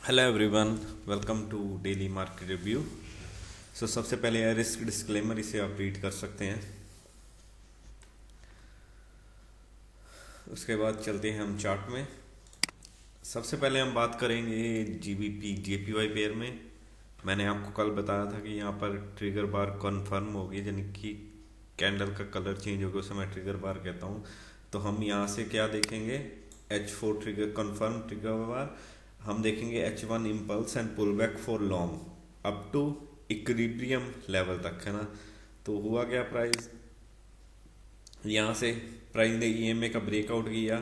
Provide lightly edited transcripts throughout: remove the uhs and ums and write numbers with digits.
Hello everyone, welcome to daily market review. सबसे पहले यार रिस्क डिस्क्लेमर इसे आप रीड कर सकते हैं। उसके बाद चलते हैं हम चार्ट में। सबसे पहले हम बात करेंगे जीबीपी जेपीवाई पेयर में। मैंने आपको कल बताया था कि यहाँ पर ट्रिगर बार कन्फर्म होगी, यानी कि कैंडल का कलर चेंज होगा, उसे मैं ट्रिगर बार कहता हूँ। तो हम यहाँ से क्या देखेंगे, H4 ट्रिगर कन्फर्म ट्रिगर बार। हम देखेंगे H1 impulse and pull back for long up to equilibrium level तक, है ना। तो हुआ क्या, प्राइस यहाँ से प्राइस ने ईएमए का ब्रेकआउट किया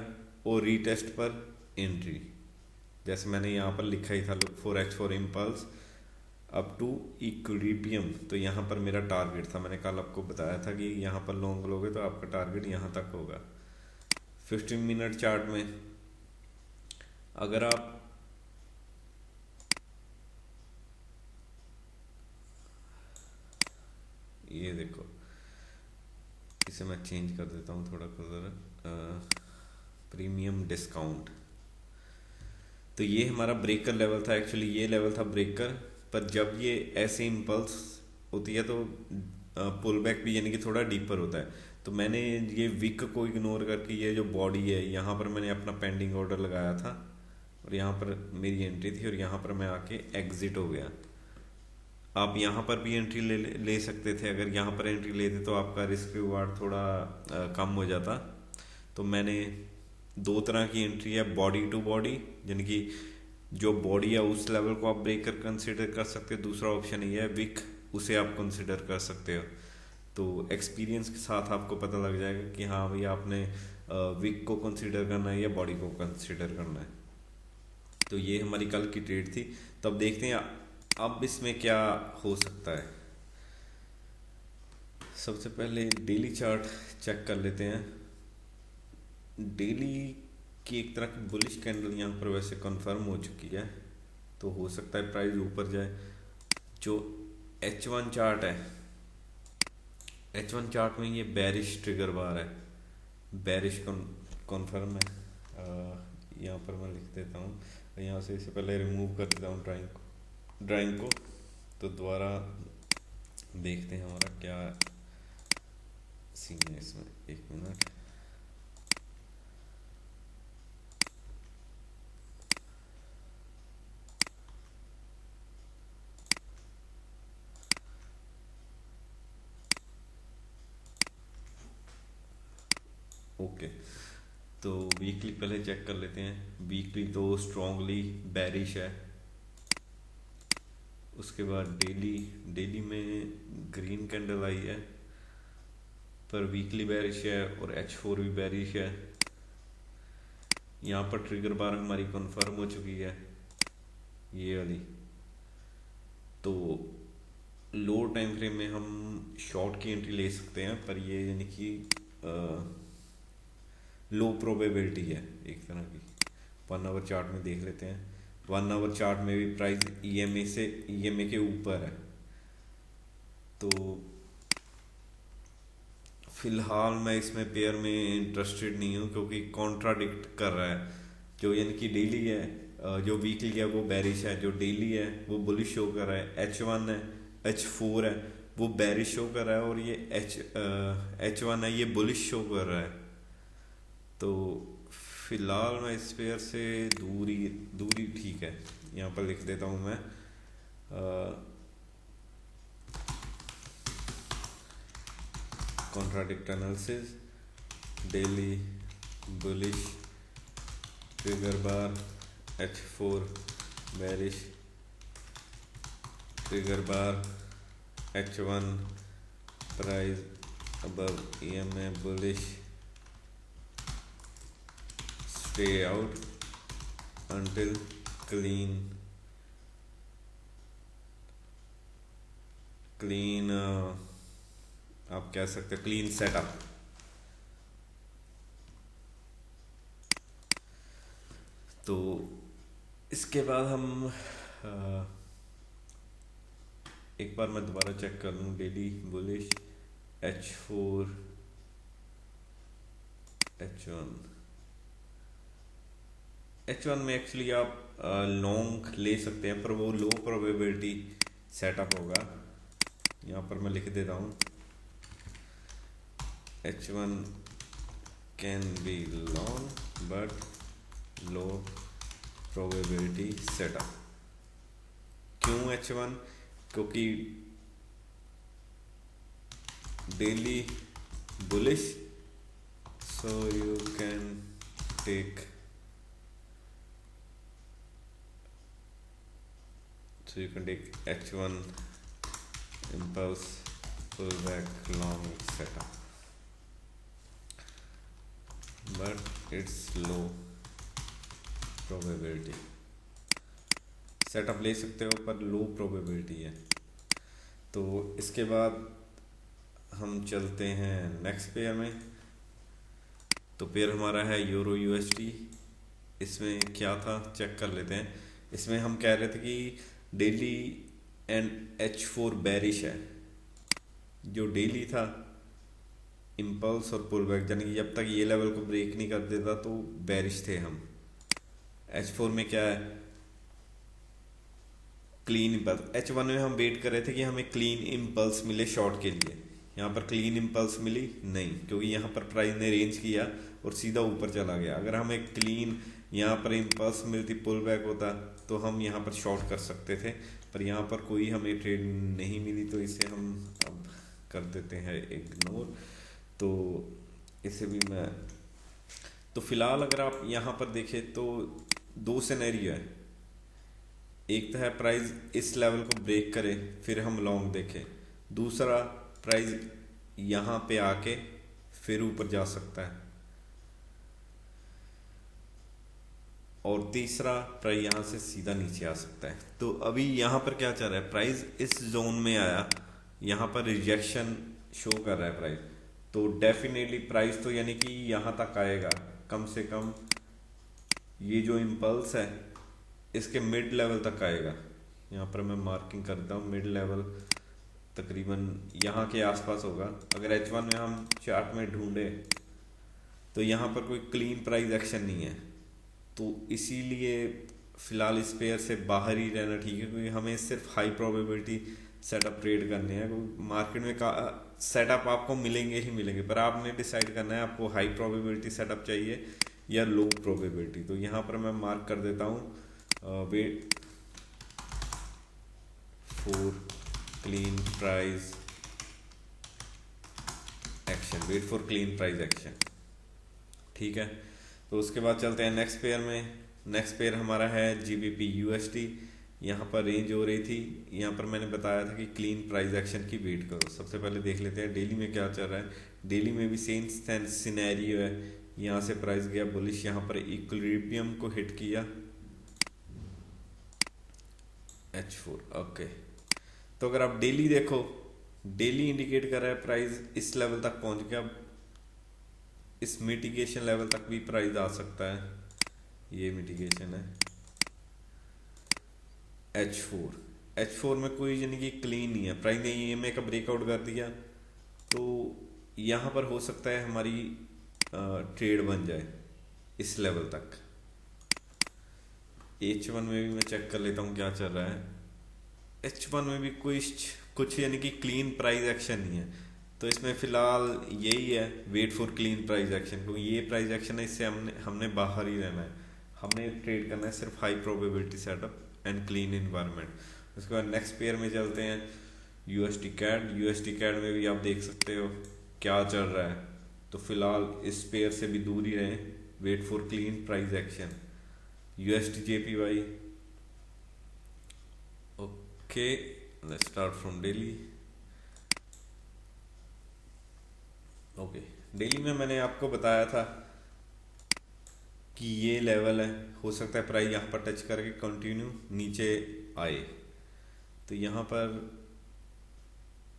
और रीटेस्ट पर एंट्री, जैसे मैंने यहाँ पर लिखा ही था, look for H4 impulse up to equilibrium. तो यहाँ पर मेरा टारगेट था, मैंने कल आपको बताया था कि यहाँ पर लॉन्ग लोगे तो आपका टारगेट यहाँ तक होगा। 15 मिनट चार्ट में अगर आप ये देखो, इसे मैं चेंज कर देता हूँ थोड़ा कलर, प्रीमियम डिस्काउंट। तो ये हमारा ब्रेकर लेवल था, एक्चुअली ये लेवल था ब्रेकर। पर जब ये ऐसे इम्पल्स होती है तो पुल बैक भी यानी कि थोड़ा डीपर होता है। तो मैंने ये विक को इग्नोर करके ये जो बॉडी है यहाँ पर मैंने अपना पेंडिंग ऑर्डर लगाया था और यहाँ पर मेरी एंट्री थी और यहाँ पर मैं आके एग्जिट हो गया। आप यहाँ पर भी एंट्री ले सकते थे। अगर यहाँ पर एंट्री लेते तो आपका रिस्क रिवार्ड थोड़ा कम हो जाता। तो मैंने दो तरह की एंट्री है, बॉडी टू बॉडी, यानी कि जो बॉडी है उस लेवल को आप ब्रेक कर कंसिडर कर सकते हो। दूसरा ऑप्शन ये है विक, उसे आप कंसिडर कर सकते हो। तो एक्सपीरियंस के साथ आपको पता लग जाएगा कि हाँ भाई आपने विक को कंसिडर करना है या बॉडी को कंसिडर करना है। तो ये हमारी कल की ट्रेड थी। तो अब देखते हैं अब इसमें क्या हो सकता है। सबसे पहले डेली चार्ट चेक कर लेते हैं। डेली की एक तरह की बुलिश कैंडल यहाँ पर वैसे कंफर्म हो चुकी है, तो हो सकता है प्राइस ऊपर जाए। जो H1 चार्ट है, H1 चार्ट में ये बेरिश ट्रिगर बार है, बेरिश कॉन्फर्म है। यहाँ पर मैं लिख देता हूँ, यहाँ से इसे पहले रिमूव कर देता हूँ ड्राइंग को। तो दोबारा देखते हैं हमारा क्या सीन है इसमें। एक मिनट, ओके। तो वीकली पहले चेक कर लेते हैं। वीकली तो स्ट्रांगली बेरिश है। उसके बाद डेली में ग्रीन कैंडल आई है पर वीकली बेरिश है और H4 भी बेरिश है। यहाँ पर ट्रिगर बार हमारी कंफर्म हो चुकी है, ये वाली। तो लो टाइम फ्रेम में हम शॉर्ट की एंट्री ले सकते हैं, पर ये यानी कि लो प्रोबेबिलिटी है एक तरह की। 1 आवर चार्ट में देख लेते हैं। 1 आवर चार्ट में भी प्राइस ईएमए के ऊपर है। तो फिलहाल मैं इसमें पेयर में इंटरेस्टेड नहीं हूँ क्योंकि कॉन्ट्राडिक्ट कर रहा है। जो यानी कि डेली है, जो वीकली है वो बेरिश है, जो डेली है वो बुलिश शो कर रहा है। H1 है, H4 है, वो बेरिश शो कर रहा है और ये H1 है, ये बुलिश शो कर रहा है। तो फिलहाल मैं इस पेयर से दूरी दूरी ठीक है। यहाँ पर लिख देता हूँ मैं, contradict analysis, daily bullish trigger bar, H4 bearish trigger bar, H1 price above EMA bullish, stay out until clean आप कह सकते हैं क्लीन सेटअप। तो इसके बाद हम एक बार मैं दोबारा चेक कर लूँ। डेली बुलिश H4 H1 में एक्चुअली आप लॉन्ग ले सकते हैं, पर वो लो प्रोबेबिलिटी सेटअप होगा। यहाँ पर मैं लिख देता हूँ H1 can be long but low probability setup. क्यों H1? क्योंकि daily bullish, so you can take H1 impulse pullback long setup, but it's low probability setup ले सकते हो पर लो प्रोबेबिलिटी है। तो इसके बाद हम चलते हैं नेक्स्ट पेयर में। तो पेयर हमारा है यूरो यूएसडी। इसमें क्या था चेक कर लेते हैं। इसमें हम कह रहे थे कि डेली एंड H4 बेरिश है। जो डेली था इम्पल्स और पुल बैक, यानी कि जब तक ये लेवल को ब्रेक नहीं कर देता तो बेरिश थे हम। H4 में क्या है, क्लीन इम्पल्स। H1 में हम वेट कर रहे थे कि हमें क्लीन इम्पल्स मिले शॉर्ट के लिए। यहाँ पर क्लीन इम्पल्स मिली नहीं, क्योंकि यहाँ पर प्राइस ने रेंज किया और सीधा ऊपर चला गया। अगर हमें क्लीन यहाँ पर इम्पल्स मिलती, पुल बैक होता, तो हम यहाँ पर शॉर्ट कर सकते थे, पर यहाँ पर कोई हमें ट्रेड नहीं मिली, तो इसे हम अब कर देते हैं इग्नोर। तो इसे भी मैं, तो फिलहाल अगर आप यहाँ पर देखें तो दो सिनेरियो है। एक तो है प्राइस इस लेवल को ब्रेक करे फिर हम लॉन्ग देखें, दूसरा प्राइस यहाँ पे आके फिर ऊपर जा सकता है, और तीसरा प्राइस यहाँ से सीधा नीचे आ सकता है। तो अभी यहाँ पर क्या चल रहा है, प्राइस इस जोन में आया, यहाँ पर रिजेक्शन शो कर रहा है प्राइस, तो डेफिनेटली प्राइस तो यानी कि यहाँ तक आएगा, कम से कम ये जो इम्पल्स है इसके मिड लेवल तक आएगा। यहाँ पर मैं मार्किंग करता हूँ, मिड लेवल तकरीबन यहाँ के आसपास होगा। अगर H1 में हम चार्ट में ढूंढे तो यहाँ पर कोई क्लीन प्राइस एक्शन नहीं है, तो इसीलिए फिलहाल इस पेयर से बाहर ही रहना ठीक है, क्योंकि हमें सिर्फ हाई प्रोबेबिलिटी सेटअप ट्रेड करने हैं। मार्केट में सेटअप आपको मिलेंगे ही मिलेंगे, पर आपने डिसाइड करना है आपको हाई प्रोबेबिलिटी सेटअप चाहिए या लो प्रोबेबिलिटी। तो यहाँ पर मैं मार्क कर देता हूँ wait for clean price action, wait for clean price action, ठीक है। तो उसके बाद चलते हैं नेक्स्ट पेयर में। नेक्स्ट पेयर हमारा है GBP USD। यहाँ पर रेंज हो रही थी, यहाँ पर मैंने बताया था कि क्लीन प्राइस एक्शन की वेट करो। सबसे पहले देख लेते हैं डेली में क्या चल रहा है। डेली में भी सेम सिनेरियो है, यहाँ से प्राइस गया बुलिश, यहाँ पर इक्विलिब्रियम को हिट किया H4, ओके। तो अगर आप डेली देखो, डेली इंडिकेट कर रहा है प्राइस इस लेवल तक पहुंच गया, इस मिटिगेशन लेवल तक भी प्राइस आ सकता है, ये मिटिगेशन है H4 में कोई यानी कि क्लीन नहीं है, प्राइस ने EMA का ब्रेकआउट कर दिया, तो यहाँ पर हो सकता है हमारी ट्रेड बन जाए इस लेवल तक। H1 में भी मैं चेक कर लेता हूँ क्या चल रहा है। H1 में भी कुछ यानी कि क्लीन प्राइस एक्शन नहीं है, तो इसमें फिलहाल यही है, wait for clean price action, क्योंकि ये प्राइस एक्शन है, इससे हमने बाहर ही रहना है। हमने ट्रेड करना है सिर्फ high probability setup and clean environment. उसके बाद नेक्स्ट पेयर में चलते हैं USD CAD में भी आप देख सकते हो क्या चल रहा है। तो फिलहाल इस पेयर से भी दूर ही रहें, wait for clean price action. USD JPY, okay, let's start from daily. Okay, daily में मैंने आपको बताया था कि ये लेवल है, हो सकता है प्राइस यहाँ पर टच करके कंटिन्यू नीचे आए, तो यहाँ पर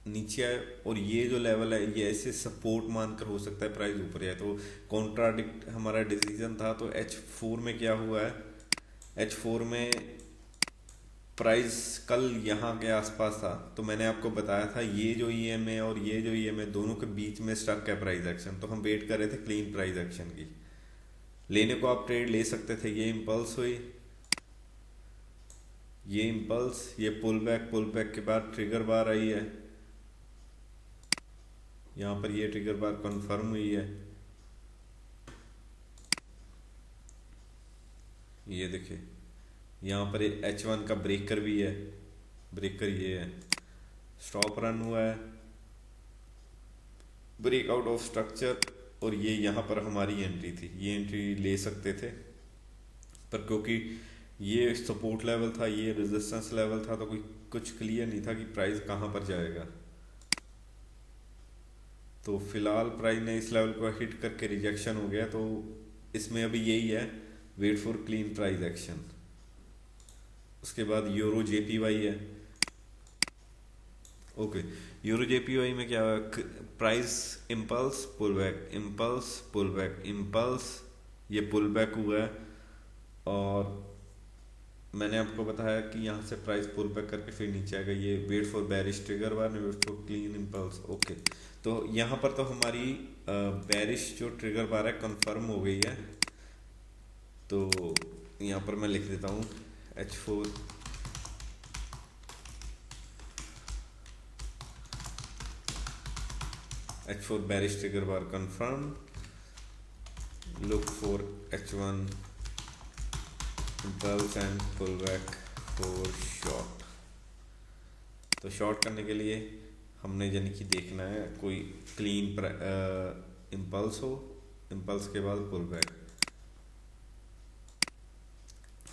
नीचे आए, और ये जो लेवल है ये ऐसे सपोर्ट मानकर हो सकता है प्राइस ऊपर जाए। तो कॉन्ट्राडिक्ट हमारा डिसीजन था। तो H4 में क्या हुआ है, H4 में प्राइस कल यहाँ के आसपास था, तो मैंने आपको बताया था ये जो EMA और ये जो EMA दोनों के बीच में स्टक है प्राइस एक्शन, तो हम वेट कर रहे थे क्लीन प्राइस एक्शन की। लेने को आप ट्रेड ले सकते थे, ये इम्पल्स हुई, ये इम्पल्स, ये पुल बैक के बाद ट्रिगर बार आई है, यहाँ पर ये ट्रिगर बार कंफर्म हुई है। ये देखिए यहाँ पर H1 का ब्रेकर भी है, ब्रेकर ये है, स्टॉप रन हुआ है, ब्रेकआउट ऑफ स्ट्रक्चर, और ये यहाँ पर हमारी एंट्री थी, ये एंट्री ले सकते थे, पर क्योंकि ये सपोर्ट लेवल था, ये रेजिस्टेंस लेवल था, तो कोई कुछ क्लियर नहीं था कि प्राइस कहाँ पर जाएगा। तो फिलहाल प्राइस ने इस लेवल को हिट करके रिजेक्शन हो गया, तो इसमें अभी यही है, wait for clean price action. उसके बाद यूरो जेपीवाई है। ओके, यूरो जेपीवाई में क्या हुआ, price impulse pull back, impulse pull back, impulse, ये पुल बैक हुआ है, और मैंने आपको बताया कि यहाँ से प्राइस पुल बैक करके फिर नीचे आएगा। ये wait for bearish trigger bar, wait for clean impulse. Okay, तो यहाँ पर तो हमारी बेरिश जो ट्रिगर बार है कंफर्म हो गई है। तो यहाँ पर मैं लिख देता हूँ H4 bearish trigger bar confirm, look for H1 impulse and pull back for short। तो शॉर्ट करने के लिए हमने यानी कि देखना है कोई क्लीन इम्पल्स हो, इम्पल्स के बाद पुल बैक।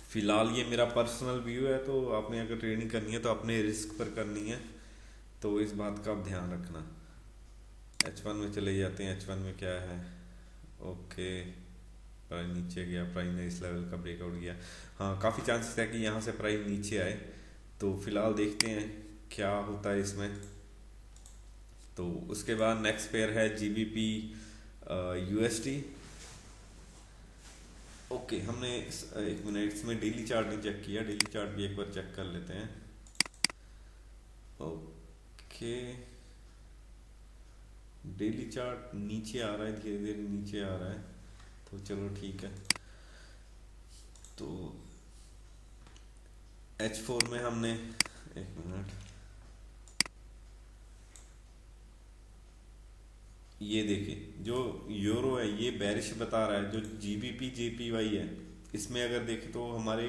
फिलहाल ये मेरा पर्सनल व्यू है, तो आपने अगर ट्रेडिंग करनी है तो अपने रिस्क पर करनी है, तो इस बात का आप ध्यान रखना। H1 में चले जाते हैं, H1 में क्या है, ओके, प्राइस नीचे गया, प्राइस ने इस लेवल का ब्रेकआउट किया। हाँ, काफ़ी चांसेस है कि यहाँ से प्राइस नीचे आए, तो फिलहाल देखते हैं क्या होता है इसमें। तो उसके बाद नेक्स्ट पेयर है GBP USD। ओके, हमने एक मिनट, इसमें डेली चार्ट नहीं चेक किया, डेली चार्ट भी एक बार चेक कर लेते हैं। ओके, डेली चार्ट नीचे आ रहा है, धीरे धीरे नीचे आ रहा है, तो चलो ठीक है। तो H4 में हमने, एक मिनट, ये देखिए जो यूरो है ये बेरिश बता रहा है, जो GBP JPY है इसमें अगर देखें तो हमारे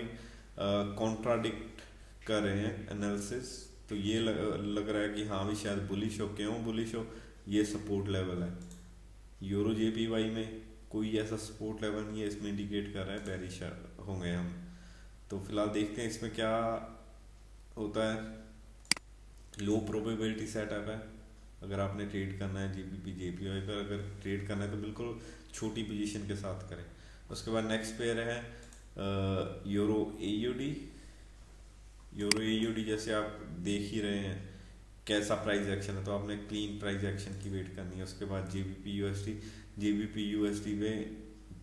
कॉन्ट्राडिक्ट कर रहे हैं एनालिसिस। तो ये लग रहा है कि हाँ भी शायद बुलिश हो, क्यों बुलिश हो, ये सपोर्ट लेवल है। यूरो JPY में कोई ऐसा सपोर्ट लेवल नहीं है, इसमें इंडिकेट कर रहा है बेरिश होंगे हम। तो फिलहाल देखते हैं इसमें क्या होता है। लो प्रोबेबिलिटी सेटअप है, अगर आपने ट्रेड करना है GBP JPY पर, अगर ट्रेड करना है तो बिल्कुल छोटी पोजीशन के साथ करें। उसके बाद नेक्स्ट पेयर है यूरो AUD। यूरो AUD जैसे आप देख ही रहे हैं कैसा प्राइस एक्शन है, तो आपने क्लीन प्राइस एक्शन की वेट करनी है। उसके बाद GBP USD में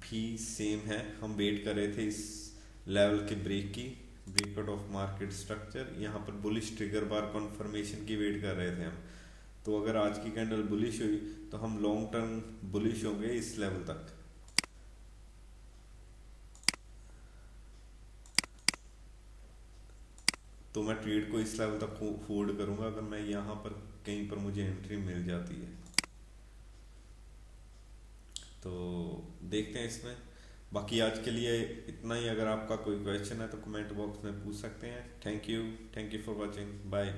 भी सेम है, हम वेट कर रहे थे इस लेवल के ब्रेक की, ब्रेकआउट ऑफ मार्केट स्ट्रक्चर, यहाँ पर बुलिश ट्रिगर बार कन्फर्मेशन की वेट कर रहे थे हम। तो अगर आज की कैंडल बुलिश हुई तो हम लॉन्ग टर्म बुलिश होंगे इस लेवल तक। तो मैं ट्रेड को इस लेवल तक होल्ड करूंगा, अगर मैं यहाँ पर कहीं पर मुझे एंट्री मिल जाती है। तो देखते हैं इसमें। बाकी आज के लिए इतना ही, अगर आपका कोई क्वेश्चन है तो कमेंट बॉक्स में पूछ सकते हैं। Thank you for watching, bye.